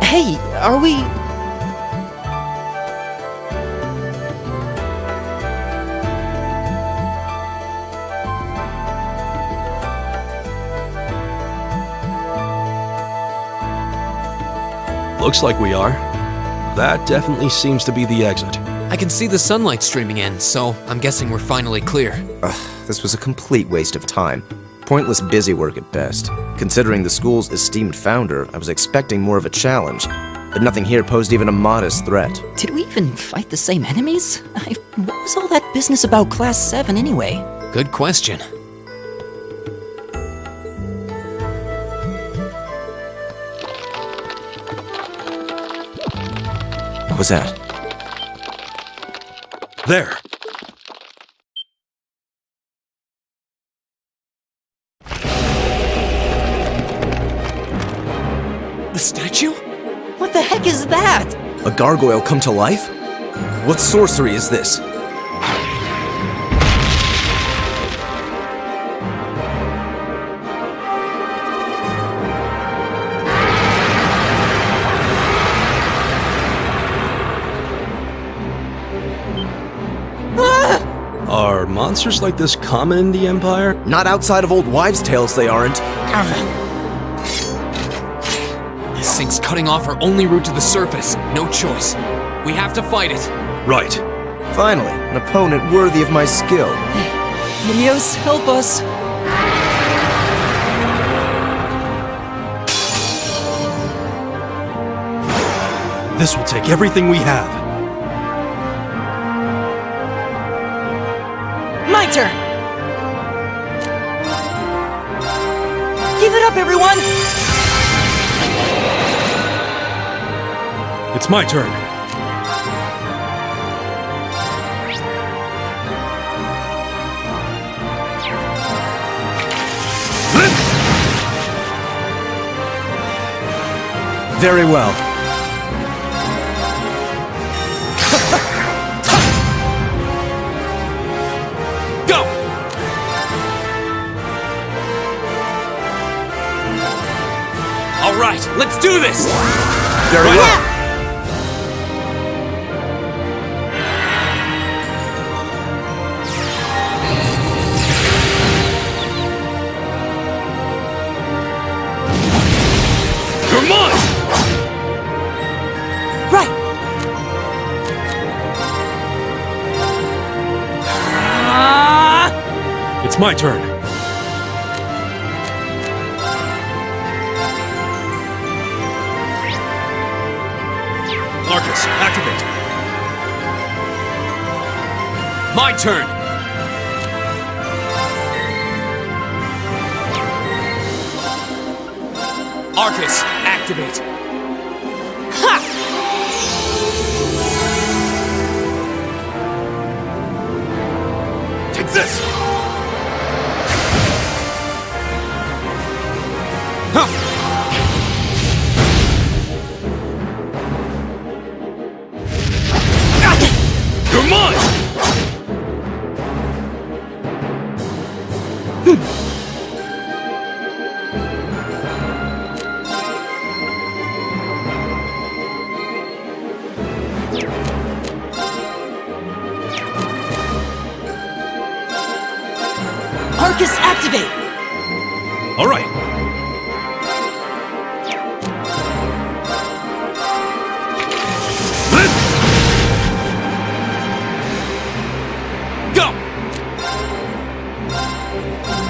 Hey, are we... Looks like we are. That definitely seems to be the exit. I can see the sunlight streaming in, so I'm guessing we're finally clear. This was a complete waste of time. Pointless busywork at best. Considering the school's esteemed founder, I was expecting more of a challenge, but nothing here posed even a modest threat. Did we even fight the same enemies? What was all that business about Class 7 anyway? Good question. What was that? There! The statue? What the heck is that? A gargoyle come to life? What sorcery is this? Are monsters like this common in the Empire? Not outside of old wives' tales, they aren't. This thing's cutting off our only route to the surface. No choice. We have to fight it. Right. Finally, an opponent worthy of my skill. Helios, help us. This will take everything we have. My turn! Give it up, everyone! It's my turn. Very well. Go! All right, let's do this! Very well. You're mine! Right! It's my turn. Arcus, activate. My turn! Arcus, activate! Ha! Take this! Huh! You're mine! Arcus, activate! All right. Go!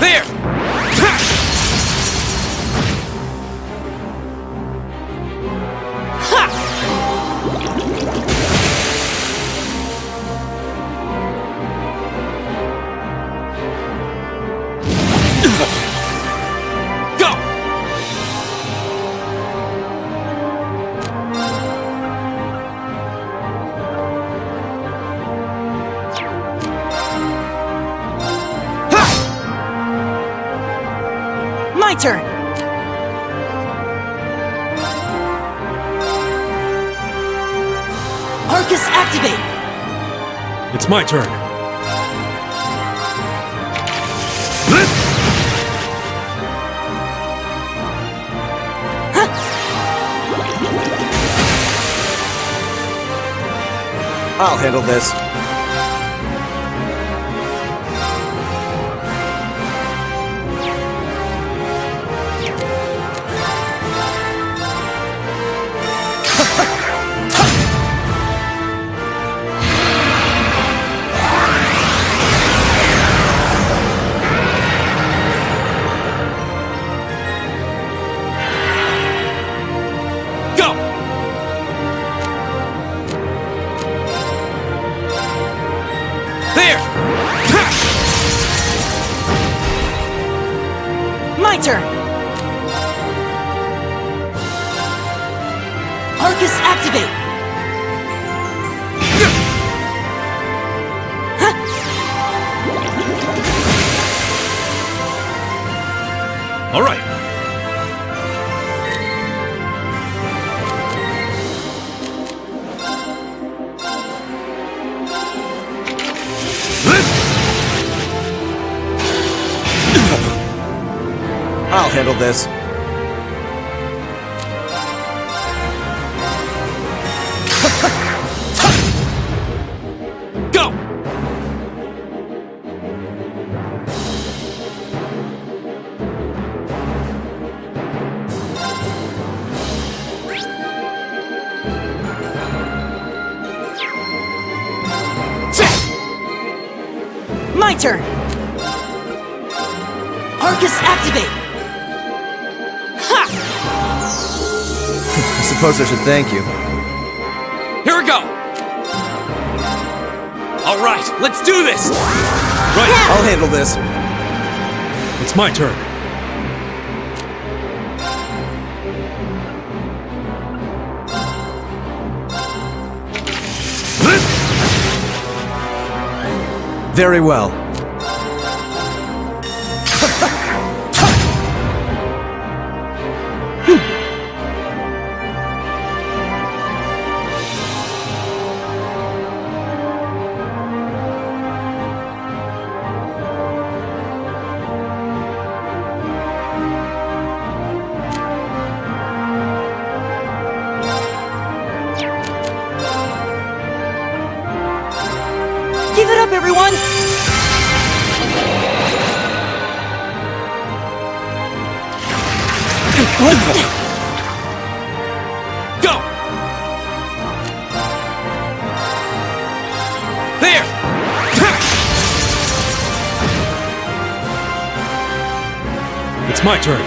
There! Go! My turn! Arcus, activate! It's my turn. I'll handle this. My turn! Arcus activate! All right. I'll handle this. Go! My turn! Arcus activate! I suppose I should thank you. Here we go! All right, let's do this! Right. I'll handle this. It's my turn. Very well. Give it up, everyone! Go! There! It's my turn.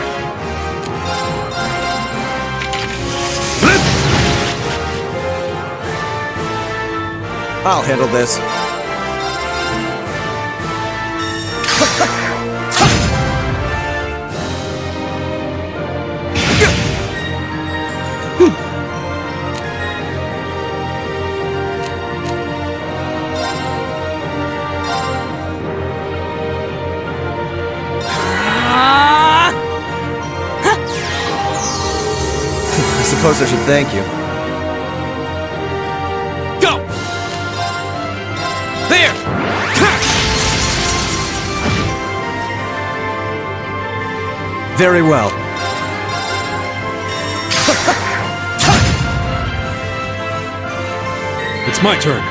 I'll handle this. I suppose I should thank you. Go! There! Very well. It's my turn.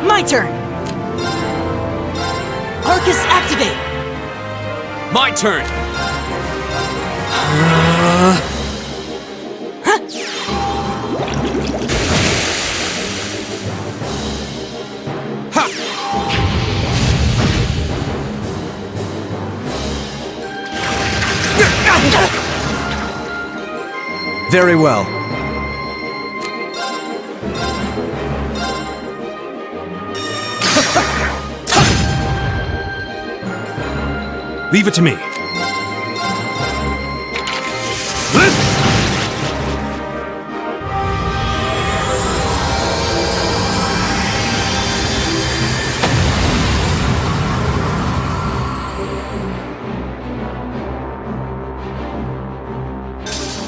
My turn! Arcus activate! My turn! Very well. Leave it to me.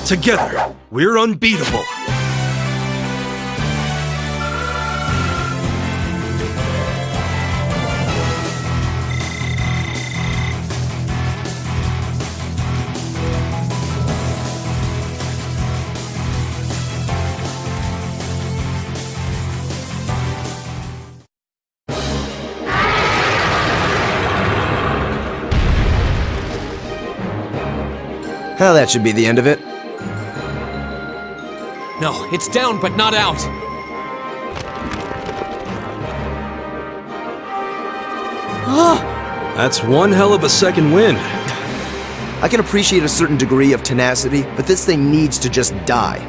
Together, we're unbeatable. Well, that should be the end of it. No, it's down but not out. That's one hell of a second win. I can appreciate a certain degree of tenacity, but this thing needs to just die.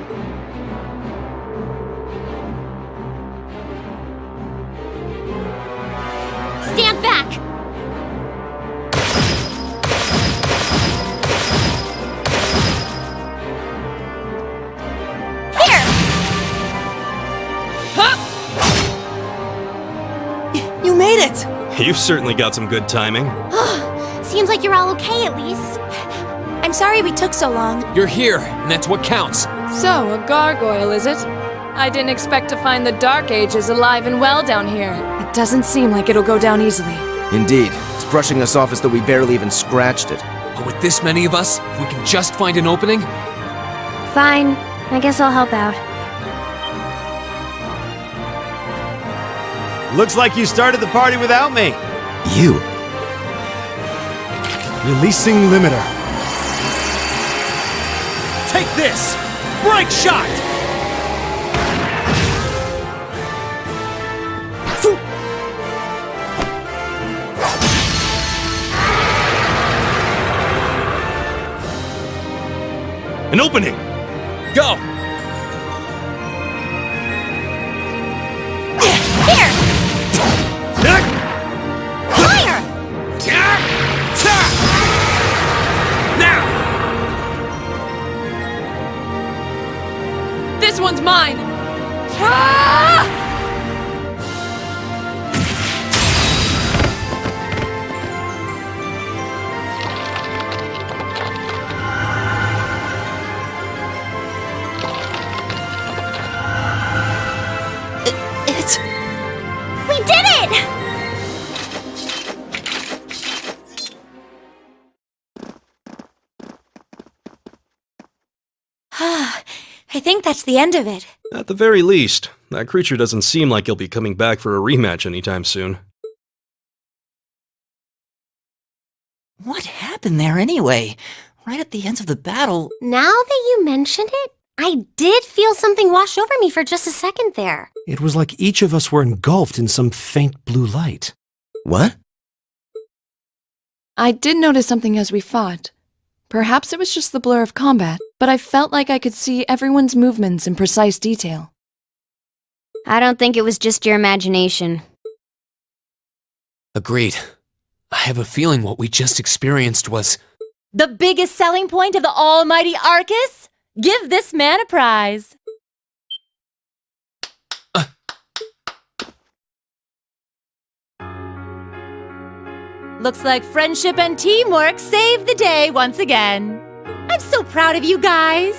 Stand back! Here! You made it! You've certainly got some good timing. Seems like you're all okay at least. I'm sorry we took so long. You're here, and that's what counts. So, a gargoyle, is it? I didn't expect to find the Dark Ages alive and well down here. It doesn't seem like it'll go down easily. Indeed. It's brushing us off as though we barely even scratched it. But with this many of us, if we can just find an opening... Fine. I guess I'll help out. Looks like you started the party without me. You? Releasing limiter. Take this! Break shot! An opening! Go! Here! Fire! Now! This one's mine! Ah! It's... We did it! I think that's the end of it. At the very least, that creature doesn't seem like he'll be coming back for a rematch anytime soon. What happened there anyway? Right at the end of the battle... Now that you mention it, I did feel something wash over me for just a second there. It was like each of us were engulfed in some faint blue light. What? I did notice something as we fought. Perhaps it was just the blur of combat, but I felt like I could see everyone's movements in precise detail. I don't think it was just your imagination. Agreed. I have a feeling what we just experienced was... The biggest selling point of the almighty Arcus? Give this man a prize. Looks like friendship and teamwork saved the day once again. I'm so proud of you guys.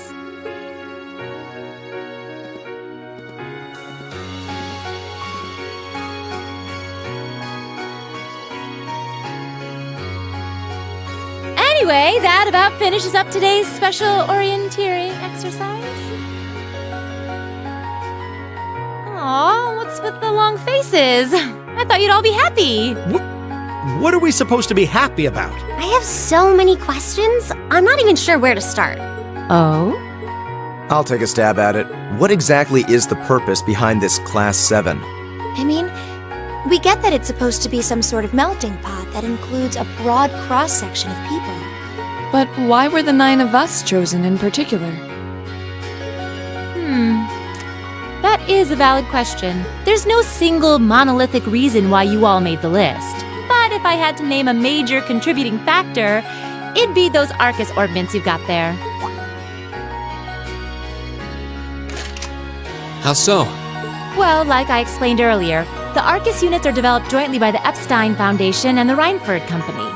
Anyway, that about finishes up today's special orienteering exercise. Aw, what's with the long faces? I thought you'd all be happy. What are we supposed to be happy about? I have so many questions, I'm not even sure where to start. Oh? I'll take a stab at it. What exactly is the purpose behind this Class 7? I mean, we get that it's supposed to be some sort of melting pot that includes a broad cross-section of people. But why were the 9 of us chosen in particular? That is a valid question. There's no single monolithic reason why you all made the list. But if I had to name a major contributing factor, it'd be those Arcus orbments you've got there. How so? Well, like I explained earlier, the Arcus units are developed jointly by the Epstein Foundation and the Reinford Company.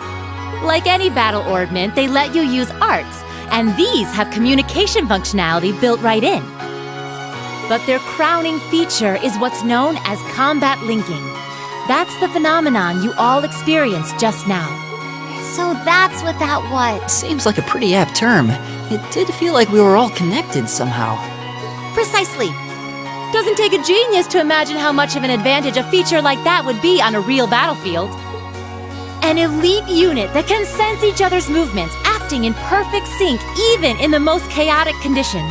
Like any battle orbment, they let you use arts, and these have communication functionality built right in. But their crowning feature is what's known as combat linking. That's the phenomenon you all experienced just now. So that's what that was. Seems like a pretty apt term. It did feel like we were all connected somehow. Precisely. Doesn't take a genius to imagine how much of an advantage a feature like that would be on a real battlefield. An elite unit that can sense each other's movements, act acting in perfect sync even in the most chaotic conditions.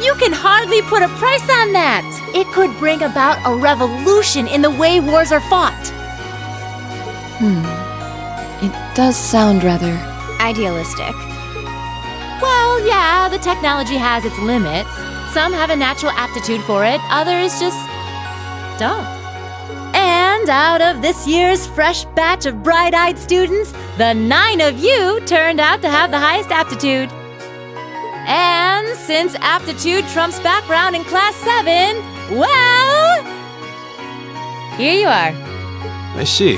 You can hardly put a price on that. It could bring about a revolution in the way wars are fought. It does sound rather... Idealistic. Well, yeah, the technology has its limits. Some have a natural aptitude for it, others just don't. And out of this year's fresh batch of bright-eyed students, the 9 of you turned out to have the highest aptitude. And since aptitude trumps background in Class 7, well... here you are. I see.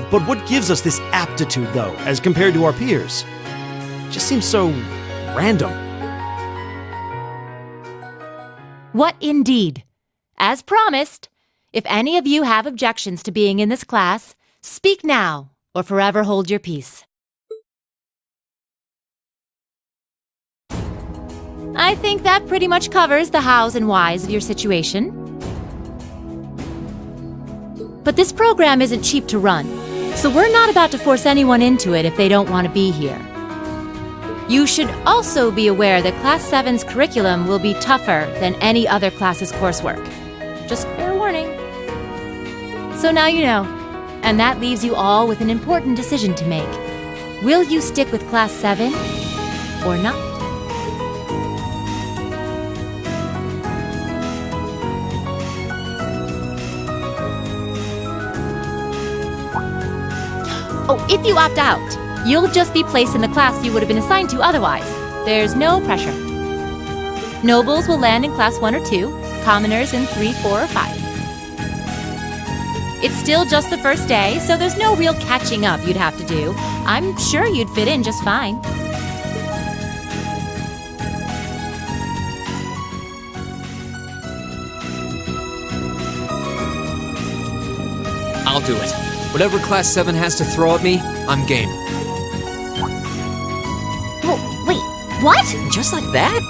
But what gives us this aptitude, though, as compared to our peers? It just seems so random. What indeed? As promised, if any of you have objections to being in this class, speak now or forever hold your peace. I think that pretty much covers the hows and whys of your situation. But this program isn't cheap to run, so we're not about to force anyone into it if they don't want to be here. You should also be aware that Class 7's curriculum will be tougher than any other class's coursework. Just fair warning. So now you know, and that leaves you all with an important decision to make. Will you stick with Class 7 or not? Oh, if you opt out, you'll just be placed in the class you would have been assigned to otherwise. There's no pressure. Nobles will land in Class 1 or 2, commoners in 3, 4, or 5. It's still just the first day, so there's no real catching up you'd have to do. I'm sure you'd fit in just fine. I'll do it. Whatever Class 7 has to throw at me, I'm game. Oh, wait, what? Just like that?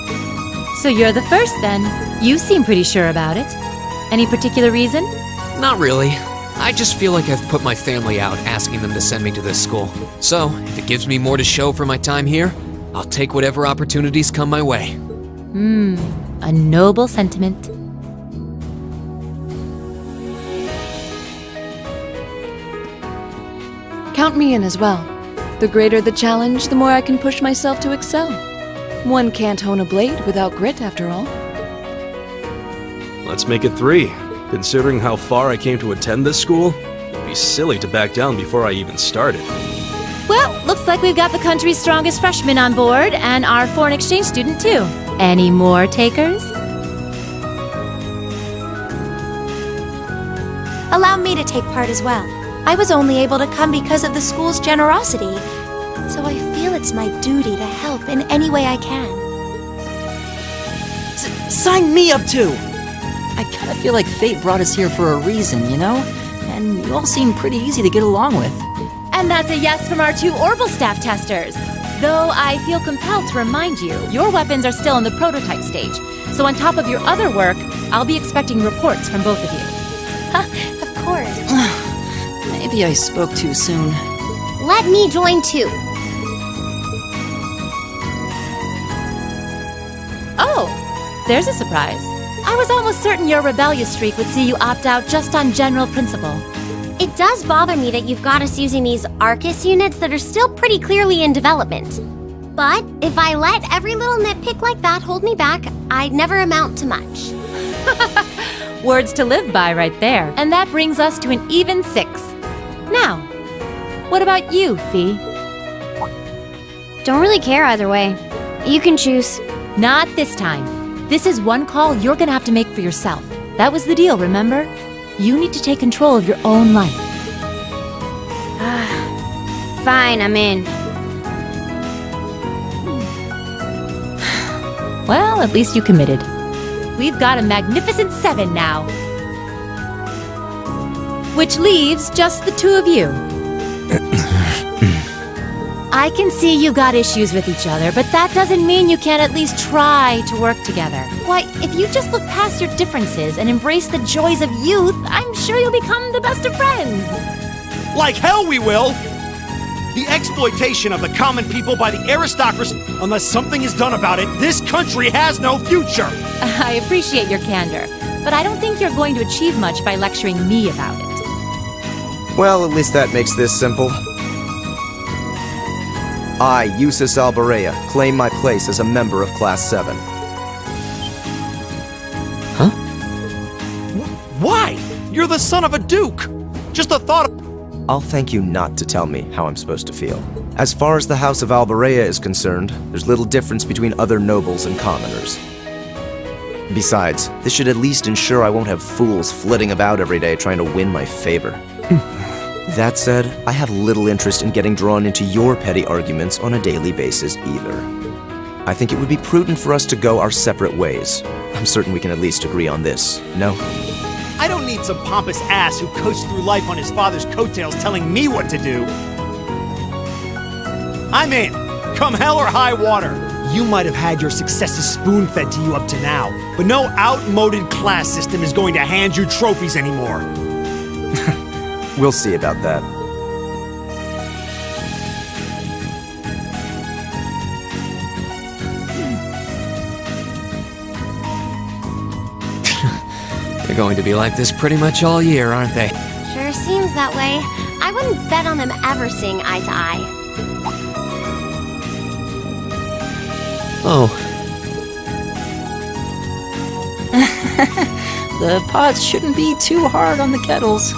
So you're the first then. You seem pretty sure about it. Any particular reason? Not really. I just feel like I've put my family out asking them to send me to this school. So, if it gives me more to show for my time here, I'll take whatever opportunities come my way. A noble sentiment. Count me in as well. The greater the challenge, the more I can push myself to excel. One can't hone a blade without grit, after all. Let's make it 3. Considering how far I came to attend this school, it'd be silly to back down before I even started. Well, looks like we've got the country's strongest freshman on board, and our foreign exchange student too. Any more takers? Allow me to take part as well. I was only able to come because of the school's generosity, so I feel it's my duty to help in any way I can. Sign me up too! I kinda feel like fate brought us here for a reason, you know? And you all seem pretty easy to get along with. And that's a yes from our 2 Orbital staff testers. Though I feel compelled to remind you, your weapons are still in the prototype stage. So on top of your other work, I'll be expecting reports from both of you. Of course. Maybe I spoke too soon. Let me join too. Oh, there's a surprise. I was almost certain your rebellious streak would see you opt out just on general principle. It does bother me that you've got us using these Arcus units that are still pretty clearly in development. But if I let every little nitpick like that hold me back, I'd never amount to much. Words to live by right there. And that brings us to an even 6. Now, what about you, Fee? Don't really care either way. You can choose. Not this time. This is one call you're gonna have to make for yourself. That was the deal, remember? You need to take control of your own life. Fine, I'm in. Well, at least you committed. We've got a magnificent 7 now. Which leaves just the 2 of you. I can see you got issues with each other, but that doesn't mean you can't at least try to work together. Why, if you just look past your differences and embrace the joys of youth, I'm sure you'll become the best of friends. Like hell we will! The exploitation of the common people by the aristocracy. Unless something is done about it, this country has no future! I appreciate your candor, but I don't think you're going to achieve much by lecturing me about it. Well, at least that makes this simple. I, Eustace Alberea, claim my place as a member of Class 7. Huh? Why? You're the son of a duke! Just a thought of... I'll thank you not to tell me how I'm supposed to feel. As far as the House of Alberea is concerned, there's little difference between other nobles and commoners. Besides, this should at least ensure I won't have fools flitting about every day trying to win my favor. That said, I have little interest in getting drawn into your petty arguments on a daily basis either. I think it would be prudent for us to go our separate ways. I'm certain we can at least agree on this, no? I don't need some pompous ass who coasts through life on his father's coattails telling me what to do. I'm in, come hell or high water. You might have had your successes spoon-fed to you up to now, but no outmoded class system is going to hand you trophies anymore. We'll see about that. They're going to be like this pretty much all year, aren't they? Sure seems that way. I wouldn't bet on them ever seeing eye to eye. Oh. The pots shouldn't be too hard on the kettles.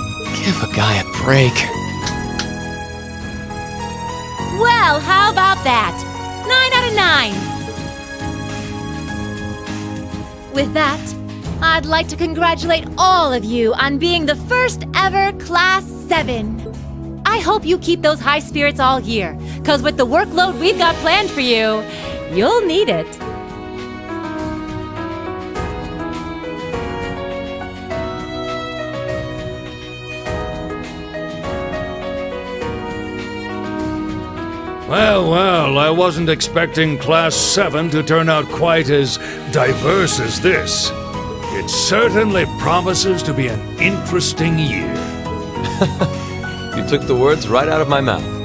Give a guy a break. Well, how about that? 9 out of 9! With that, I'd like to congratulate all of you on being the first ever Class 7. I hope you keep those high spirits all year, because with the workload we've got planned for you, you'll need it. Well, I wasn't expecting Class 7 to turn out quite as diverse as this. It certainly promises to be an interesting year. You took the words right out of my mouth.